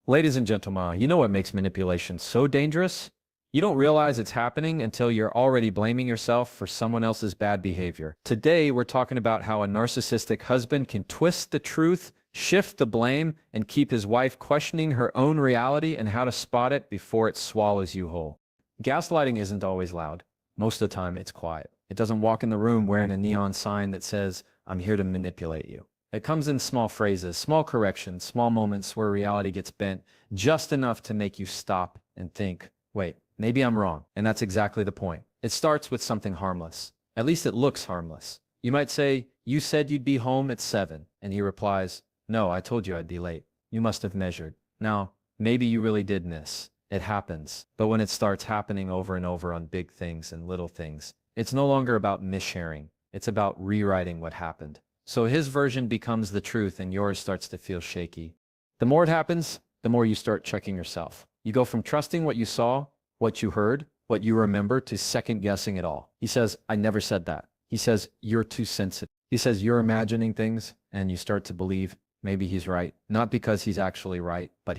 Ladies and gentlemen, you know what makes manipulation so dangerous? You don't realize it's happening until you're already blaming yourself for someone else's bad behavior. Today, we're talking about how a narcissistic husband can twist the truth, shift the blame, and keep his wife questioning her own reality and how to spot it before it swallows you whole. Gaslighting isn't always loud. Most of the time, it's quiet. It doesn't walk in the room wearing a neon sign that says, "I'm here to manipulate you." It comes in small phrases, small corrections, small moments where reality gets bent just enough to make you stop and think, wait, maybe I'm wrong. And that's exactly the point. It starts with something harmless. At least it looks harmless. You might say, "You said you'd be home at 7. And he replies, "No, I told you I'd be late. You must have measured." Now, maybe you really did miss. It happens. But when it starts happening over and over on big things and little things, it's no longer about missharing. It's about rewriting what happened. So his version becomes the truth and yours starts to feel shaky. The more it happens, the more you start checking yourself. You go from trusting what you saw, what you heard, what you remember, to second guessing it all. He says, "I never said that." He says, "You're too sensitive." He says, "You're imagining things," and you start to believe maybe he's right. Not because he's actually right, but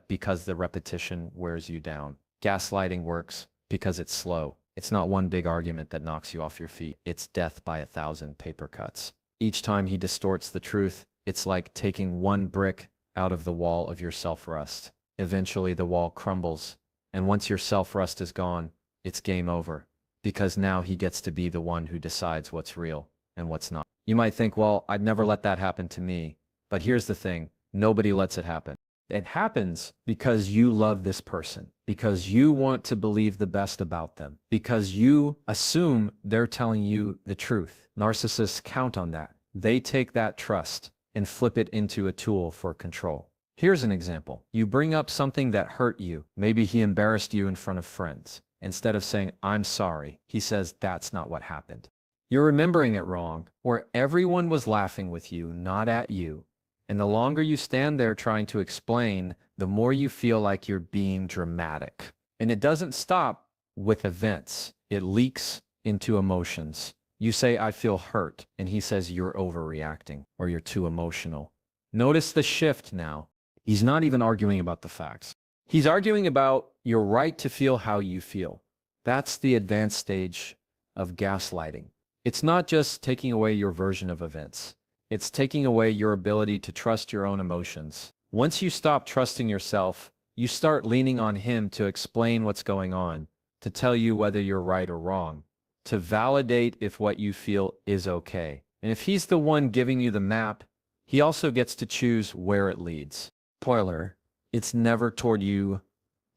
because the repetition wears you down. Gaslighting works because it's slow. It's not one big argument that knocks you off your feet. It's death by 1,000 paper cuts. Each time he distorts the truth, it's like taking one brick out of the wall of your self-rust. Eventually the wall crumbles, and once your self-rust is gone, it's game over. Because now he gets to be the one who decides what's real and what's not. You might think, well, I'd never let that happen to me. But here's the thing, nobody lets it happen. It happens because you love this person, because you want to believe the best about them, because you assume they're telling you the truth. Narcissists count on that. They take that trust and flip it into a tool for control. Here's an example. You bring up something that hurt you. Maybe he embarrassed you in front of friends. Instead of saying, "I'm sorry," he says, "That's not what happened. You're remembering it wrong," or "Everyone was laughing with you, not at you." And the longer you stand there trying to explain, the more you feel like you're being dramatic. And it doesn't stop with events. It leaks into emotions. You say, "I feel hurt," and he says, "You're overreacting," or "You're too emotional." Notice the shift now. He's not even arguing about the facts. He's arguing about your right to feel how you feel. That's the advanced stage of gaslighting. It's not just taking away your version of events. It's taking away your ability to trust your own emotions. Once you stop trusting yourself, you start leaning on him to explain what's going on, to tell you whether you're right or wrong, to validate if what you feel is okay. And if he's the one giving you the map, he also gets to choose where it leads. Spoiler, it's never toward you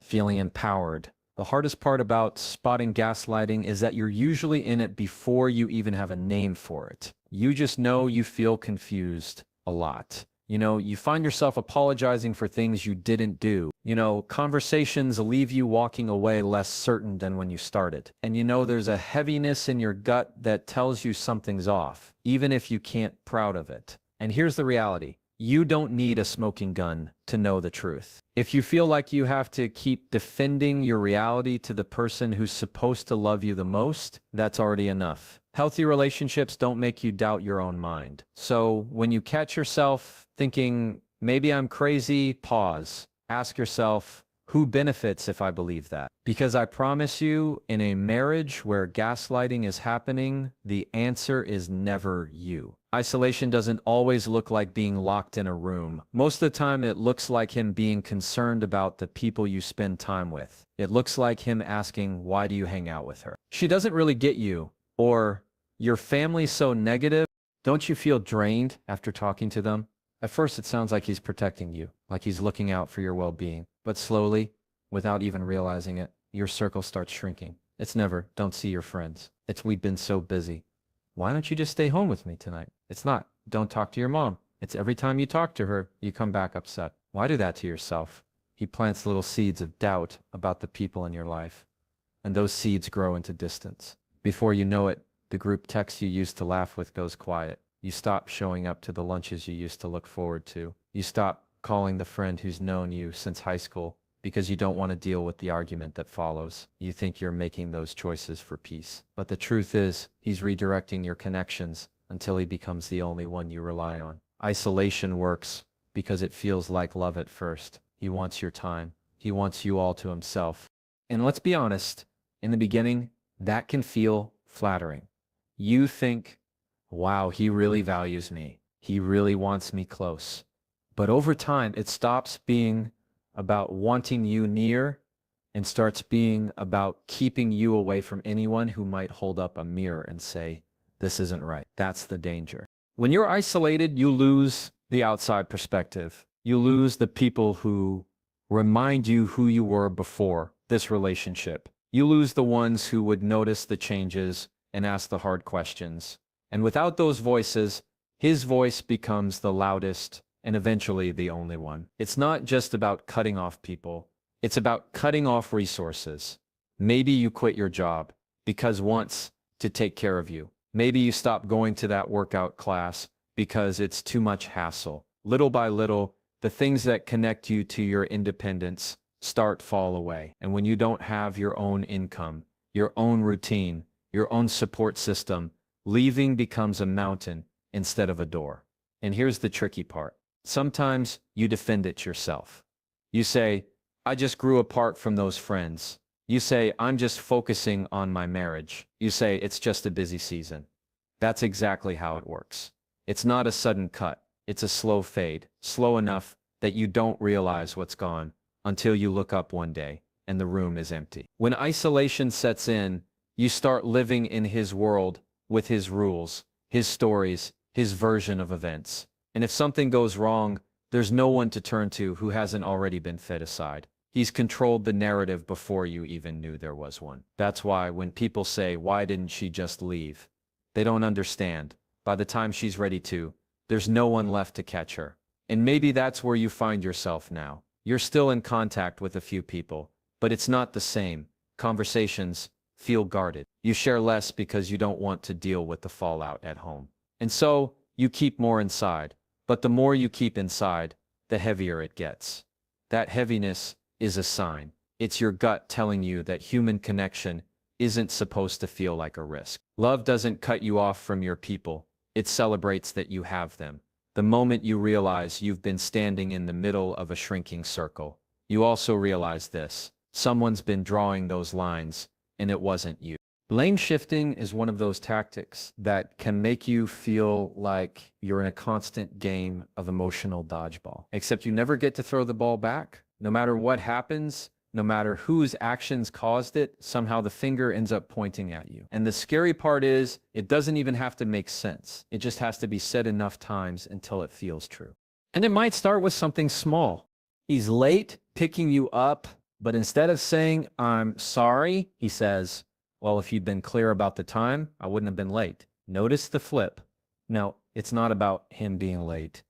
feeling empowered. The hardest part about spotting gaslighting is that you're usually in it before you even have a name for it. You just know you feel confused a lot. You find yourself apologizing for things you didn't do. Conversations leave you walking away less certain than when you started. And there's a heaviness in your gut that tells you something's off, even if you can't proud of it. And here's the reality. You don't need a smoking gun to know the truth. If you feel like you have to keep defending your reality to the person who's supposed to love you the most, that's already enough. Healthy relationships don't make you doubt your own mind. So when you catch yourself thinking, "Maybe I'm crazy," pause. Ask yourself, who benefits if I believe that? Because I promise you, in a marriage where gaslighting is happening, the answer is never you. Isolation doesn't always look like being locked in a room. Most of the time, it looks like him being concerned about the people you spend time with. It looks like him asking, "Why do you hang out with her? She doesn't really get you." Or, "Your family's so negative. Don't you feel drained after talking to them?" At first, it sounds like he's protecting you, like he's looking out for your well-being. But slowly, without even realizing it, your circle starts shrinking. It's never, "Don't see your friends." It's, "We've been so busy. Why don't you just stay home with me tonight?" It's not, "Don't talk to your mom." It's, every time you talk to her, you come back upset. Why do that to yourself? He plants little seeds of doubt about the people in your life. And those seeds grow into distance. Before you know it, the group text you used to laugh with goes quiet. You stop showing up to the lunches you used to look forward to. You stop calling the friend who's known you since high school because you don't want to deal with the argument that follows. You think you're making those choices for peace. But the truth is, he's redirecting your connections until he becomes the only one you rely on. Isolation works because it feels like love at first. He wants your time. He wants you all to himself. And let's be honest, in the beginning, that can feel flattering. You think, wow, he really values me. He really wants me close. But over time, it stops being about wanting you near and starts being about keeping you away from anyone who might hold up a mirror and say, this isn't right. That's the danger. When you're isolated, you lose the outside perspective. You lose the people who remind you who you were before this relationship. You lose the ones who would notice the changes and ask the hard questions. And without those voices, his voice becomes the loudest and eventually the only one. It's not just about cutting off people. It's about cutting off resources. Maybe you quit your job because wants to take care of you. Maybe you stop going to that workout class because it's too much hassle. Little by little, the things that connect you to your independence start fall away. And when you don't have your own income, your own routine, your own support system, leaving becomes a mountain instead of a door. And here's the tricky part. Sometimes you defend it yourself. You say, I just grew apart from those friends. You say, I'm just focusing on my marriage. You say, it's just a busy season. That's exactly how it works. It's not a sudden cut. It's a slow fade, slow enough that you don't realize what's gone until you look up one day and the room is empty. When isolation sets in, you start living in his world with his rules, his stories, his version of events. And if something goes wrong, there's no one to turn to who hasn't already been fed aside. He's controlled the narrative before you even knew there was one. That's why when people say, why didn't she just leave? They don't understand. By the time she's ready to, there's no one left to catch her. And maybe that's where you find yourself now. You're still in contact with a few people, but it's not the same. Conversations feel guarded. You share less because you don't want to deal with the fallout at home. And so you keep more inside. But the more you keep inside, the heavier it gets. That heaviness is a sign. It's your gut telling you that human connection isn't supposed to feel like a risk. Love doesn't cut you off from your people. It celebrates that you have them. The moment you realize you've been standing in the middle of a shrinking circle, you also realize this. Someone's been drawing those lines, and it wasn't you. Blame shifting is one of those tactics that can make you feel like you're in a constant game of emotional dodgeball. Except you never get to throw the ball back. No matter what happens, no matter whose actions caused it, somehow the finger ends up pointing at you. And the scary part is, it doesn't even have to make sense. It just has to be said enough times until it feels true. And it might start with something small. He's late picking you up, but instead of saying, I'm sorry, he says, well, if you'd been clear about the time, I wouldn't have been late. Notice the flip. Now, it's not about him being late.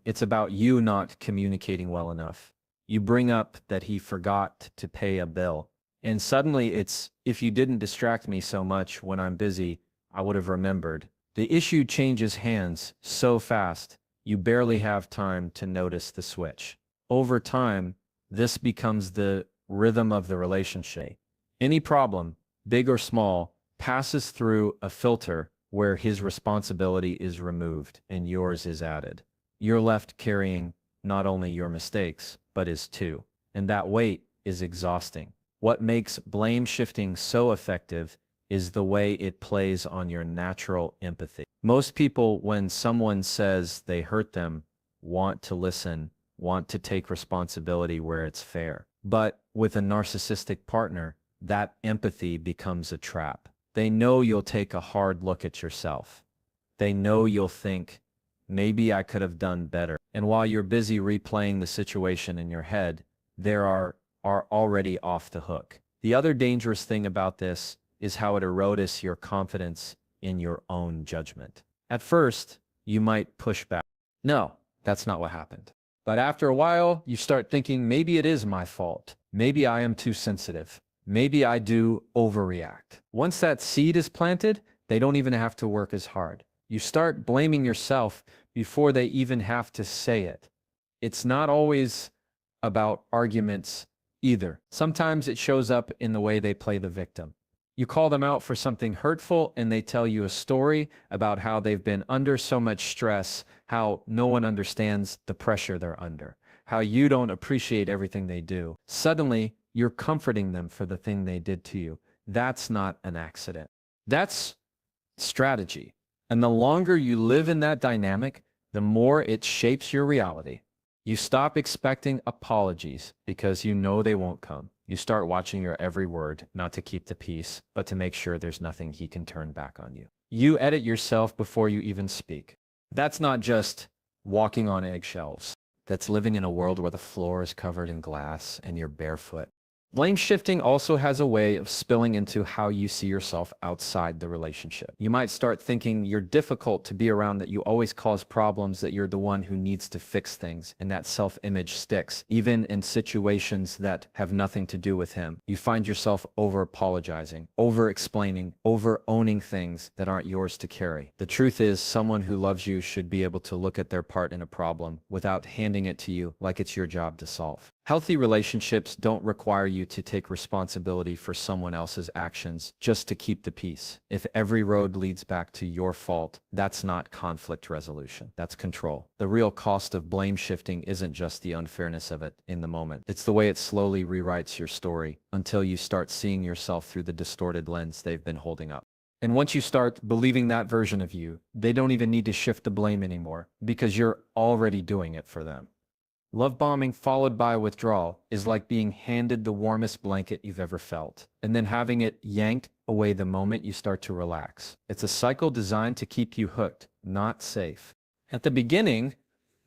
It's about you not communicating well enough. You bring up that he forgot to pay a bill. And suddenly it's, if you didn't distract me so much when I'm busy, I would have remembered. The issue changes hands so fast, you barely have time to notice the switch. Over time, this becomes the rhythm of the relationship. Any problem, big or small, passes through a filter where his responsibility is removed and yours is added. You're left carrying not only your mistakes, but his too. And that weight is exhausting. What makes blame shifting so effective is the way it plays on your natural empathy. Most people, when someone says they hurt them, want to listen, want to take responsibility where it's fair. But with a narcissistic partner, that empathy becomes a trap. They know you'll take a hard look at yourself. They know you'll think, maybe I could have done better. And while you're busy replaying the situation in your head, they are already off the hook. The other dangerous thing about this is how it erodes your confidence in your own judgment. At first, you might push back. No, that's not what happened. But after a while, you start thinking, maybe it is my fault. Maybe I am too sensitive. Maybe I do overreact. Once that seed is planted, they don't even have to work as hard. You start blaming yourself before they even have to say it. It's not always about arguments either. Sometimes it shows up in the way they play the victim. You call them out for something hurtful and they tell you a story about how they've been under so much stress, how no one understands the pressure they're under, how you don't appreciate everything they do. Suddenly, you're comforting them for the thing they did to you. That's not an accident. That's strategy. And the longer you live in that dynamic, the more it shapes your reality. You stop expecting apologies because you know they won't come. You start watching your every word, not to keep the peace, but to make sure there's nothing he can turn back on you. You edit yourself before you even speak. That's not just walking on eggshells. That's living in a world where the floor is covered in glass and you're barefoot. Blame shifting also has a way of spilling into how you see yourself outside the relationship. You might start thinking you're difficult to be around, that you always cause problems, that you're the one who needs to fix things, and that self-image sticks, even in situations that have nothing to do with him. You find yourself over-apologizing, over-explaining, over-owning things that aren't yours to carry. The truth is, someone who loves you should be able to look at their part in a problem without handing it to you like it's your job to solve. Healthy relationships don't require you to take responsibility for someone else's actions just to keep the peace. If every road leads back to your fault, that's not conflict resolution. That's control. The real cost of blame shifting isn't just the unfairness of it in the moment. It's the way it slowly rewrites your story until you start seeing yourself through the distorted lens they've been holding up. And once you start believing that version of you, they don't even need to shift the blame anymore because you're already doing it for them. Love bombing followed by withdrawal is like being handed the warmest blanket you've ever felt, and then having it yanked away the moment you start to relax. It's a cycle designed to keep you hooked, not safe. At the beginning,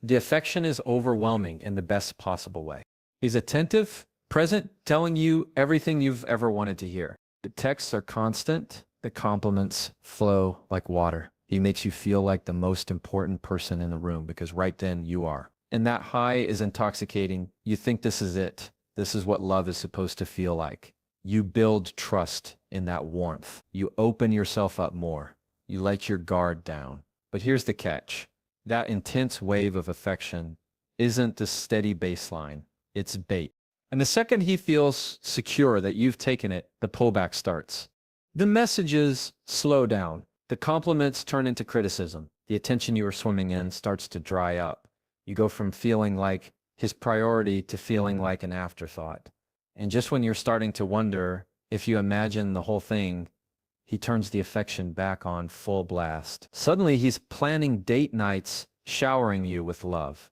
the affection is overwhelming in the best possible way. He's attentive, present, telling you everything you've ever wanted to hear. The texts are constant, the compliments flow like water. He makes you feel like the most important person in the room because right then you are. And that high is intoxicating. You think this is it. This is what love is supposed to feel like. You build trust in that warmth. You open yourself up more. You let your guard down. But here's the catch. That intense wave of affection isn't the steady baseline. It's bait. And the second he feels secure that you've taken it, the pullback starts. The messages slow down. The compliments turn into criticism. The attention you were swimming in starts to dry up. You go from feeling like his priority to feeling like an afterthought. And just when you're starting to wonder if you imagine the whole thing, he turns the affection back on full blast. Suddenly he's planning date nights, showering you with love,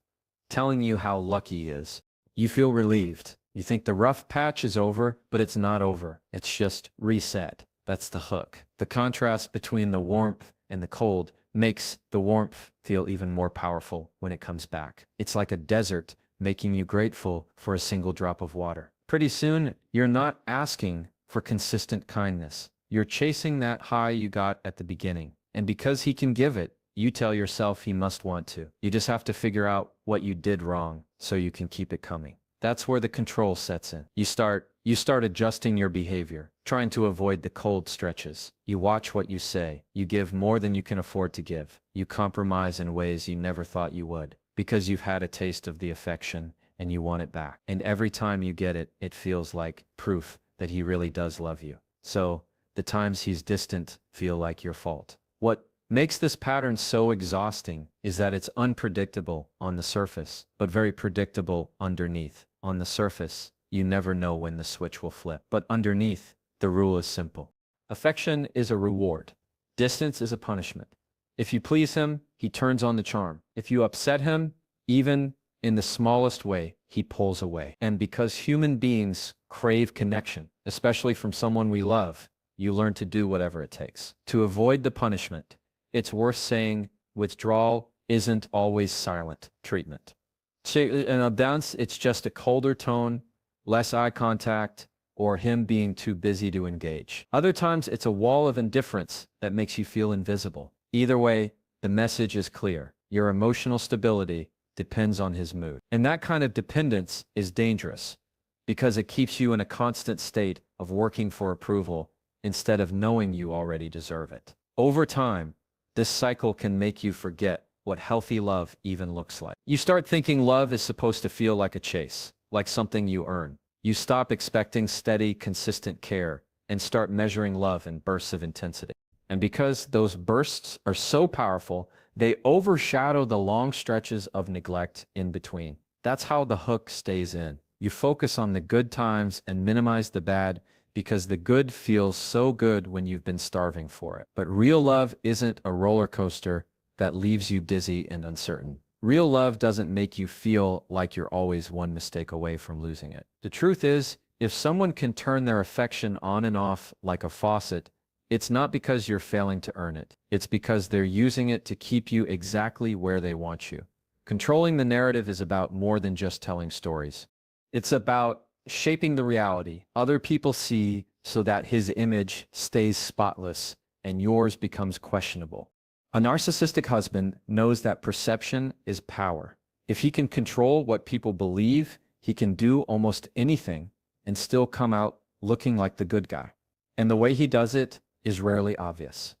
telling you how lucky he is. You feel relieved. You think the rough patch is over, but it's not over. It's just reset. That's the hook. The contrast between the warmth and the cold makes the warmth feel even more powerful when it comes back. It's like a desert making you grateful for a single drop of water. Pretty soon, you're not asking for consistent kindness. You're chasing that high you got at the beginning. And because he can give it, you tell yourself he must want to. You just have to figure out what you did wrong so you can keep it coming. That's where the control sets in. You start adjusting your behavior, trying to avoid the cold stretches. You watch what you say. You give more than you can afford to give. You compromise in ways you never thought you would, because you've had a taste of the affection and you want it back. And every time you get it, it feels like proof that he really does love you. So the times he's distant feel like your fault. What makes this pattern so exhausting is that it's unpredictable on the surface, but very predictable underneath. On the surface, you never know when the switch will flip. But underneath, the rule is simple. Affection is a reward. Distance is a punishment. If you please him, he turns on the charm. If you upset him, even in the smallest way, he pulls away. And because human beings crave connection, especially from someone we love, you learn to do whatever it takes. To avoid the punishment, it's worth saying withdrawal isn't always silent treatment. In a dance, it's just a colder tone, less eye contact, or him being too busy to engage. Other times, it's a wall of indifference that makes you feel invisible. Either way, the message is clear. Your emotional stability depends on his mood. And that kind of dependence is dangerous because it keeps you in a constant state of working for approval instead of knowing you already deserve it. Over time, this cycle can make you forget what healthy love even looks like. You start thinking love is supposed to feel like a chase, like something you earn. You stop expecting steady, consistent care and start measuring love in bursts of intensity. And because those bursts are so powerful, they overshadow the long stretches of neglect in between. That's how the hook stays in. You focus on the good times and minimize the bad because the good feels so good when you've been starving for it. But real love isn't a roller coaster that leaves you dizzy and uncertain. Real love doesn't make you feel like you're always one mistake away from losing it. The truth is, if someone can turn their affection on and off like a faucet, it's not because you're failing to earn it. It's because they're using it to keep you exactly where they want you. Controlling the narrative is about more than just telling stories. It's about shaping the reality other people see so that his image stays spotless and yours becomes questionable. A narcissistic husband knows that perception is power. If he can control what people believe, he can do almost anything and still come out looking like the good guy. And the way he does it is rarely obvious.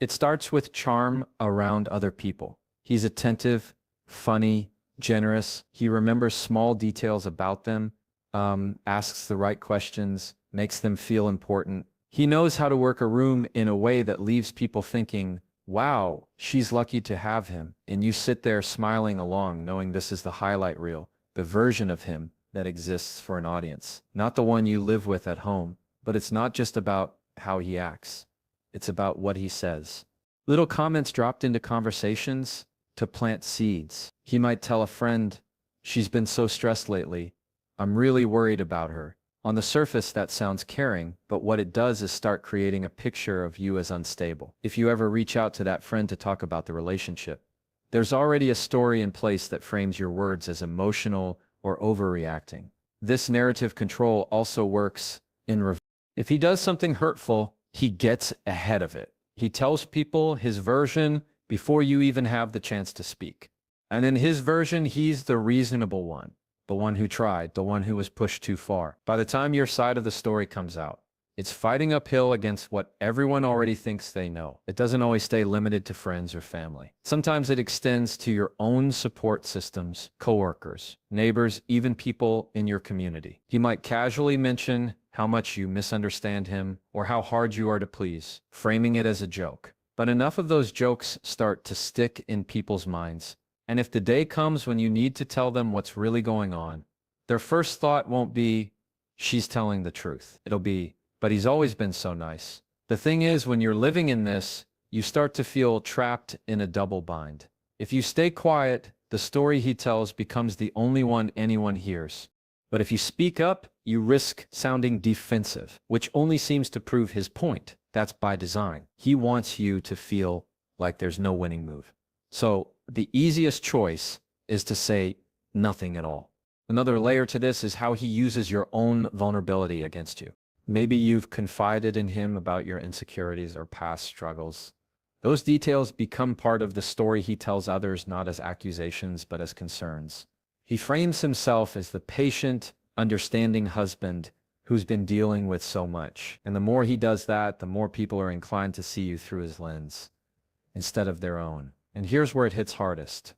It starts with charm around other people. He's attentive, funny, generous. He remembers small details about them, asks the right questions, makes them feel important. He knows how to work a room in a way that leaves people thinking, wow, she's lucky to have him. And you sit there smiling along, knowing this is the highlight reel, the version of him that exists for an audience. Not the one you live with at home, but it's not just about how he acts. It's about what he says. Little comments dropped into conversations to plant seeds. He might tell a friend, she's been so stressed lately. I'm really worried about her. On the surface, that sounds caring, but what it does is start creating a picture of you as unstable. If you ever reach out to that friend to talk about the relationship, there's already a story in place that frames your words as emotional or overreacting. This narrative control also works in reverse. If he does something hurtful, he gets ahead of it. He tells people his version before you even have the chance to speak. And in his version, he's the reasonable one, the one who tried, the one who was pushed too far. By the time your side of the story comes out, it's fighting uphill against what everyone already thinks they know. It doesn't always stay limited to friends or family. Sometimes it extends to your own support systems, coworkers, neighbors, even people in your community. He might casually mention how much you misunderstand him or how hard you are to please, framing it as a joke. But enough of those jokes start to stick in people's minds. And if the day comes when you need to tell them what's really going on, their first thought won't be, she's telling the truth. It'll be, but he's always been so nice. The thing is, when you're living in this, you start to feel trapped in a double bind. If you stay quiet, the story he tells becomes the only one anyone hears. But if you speak up, you risk sounding defensive, which only seems to prove his point. That's by design. He wants you to feel like there's no winning move. So the easiest choice is to say nothing at all. Another layer to this is how he uses your own vulnerability against you. Maybe you've confided in him about your insecurities or past struggles. Those details become part of the story he tells others, not as accusations, but as concerns. He frames himself as the patient, understanding husband who's been dealing with so much. And the more he does that, the more people are inclined to see you through his lens instead of their own. And here's where it hits hardest.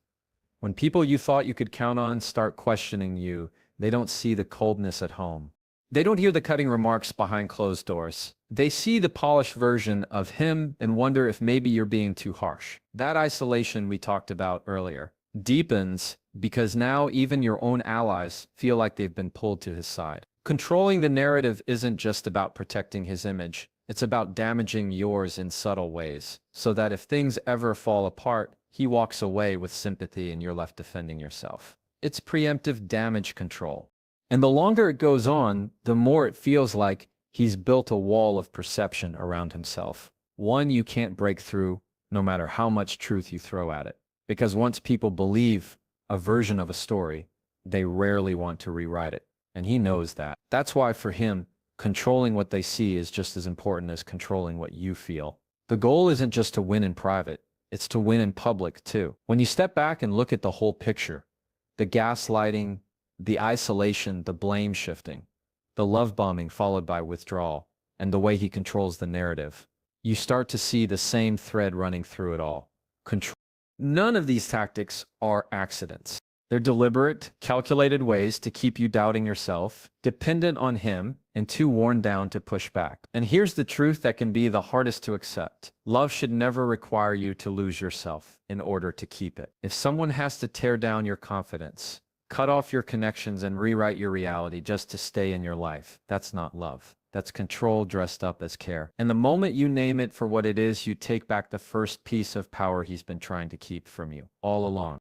When people you thought you could count on start questioning you, they don't see the coldness at home. They don't hear the cutting remarks behind closed doors. They see the polished version of him and wonder if maybe you're being too harsh. That isolation we talked about earlier deepens because now even your own allies feel like they've been pulled to his side. Controlling the narrative isn't just about protecting his image. It's about damaging yours in subtle ways, so that if things ever fall apart, he walks away with sympathy and you're left defending yourself. It's preemptive damage control. And the longer it goes on, the more it feels like he's built a wall of perception around himself. One you can't break through, no matter how much truth you throw at it. Because once people believe a version of a story, they rarely want to rewrite it. And he knows that. That's why for him, controlling what they see is just as important as controlling what you feel. The goal isn't just to win in private, it's to win in public too. When you step back and look at the whole picture, the gaslighting, the isolation, the blame shifting, the love bombing followed by withdrawal, and the way he controls the narrative, you start to see the same thread running through it all. Control. None of these tactics are accidents. They're deliberate, calculated ways to keep you doubting yourself, dependent on him, and too worn down to push back. And here's the truth that can be the hardest to accept. Love should never require you to lose yourself in order to keep it. If someone has to tear down your confidence, cut off your connections, and rewrite your reality just to stay in your life, that's not love. That's control dressed up as care. And the moment you name it for what it is, you take back the first piece of power he's been trying to keep from you all along.